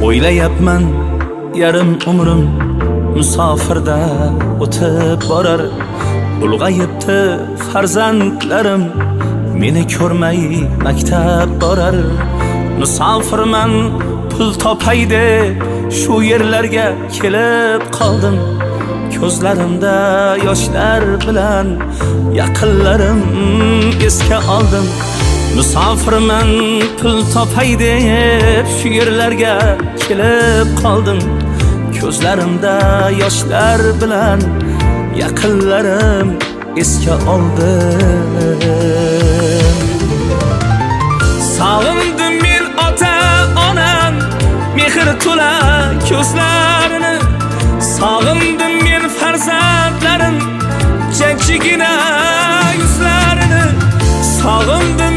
O'ylayapman yarim umrim musofirda o'tib borar. Ulg'ayibdi farzandlarim, meni ko'rmay maktab borar. Musofirman pul topay deb shu yerlarga kelib qoldim. Ko'zlarimda yoshlar bilan yaqinlarim esga oldim. Musofirman pul topay deb shu yerlarga kelib qoldim. Ko'zlarimda yoshlar bilan yaqinlarim esga oldim. Sog'indim men ota onam mehr to'la ko'zlarini. Sog'indim men farzandlarim jajjigina yuzlarini. Sog'indim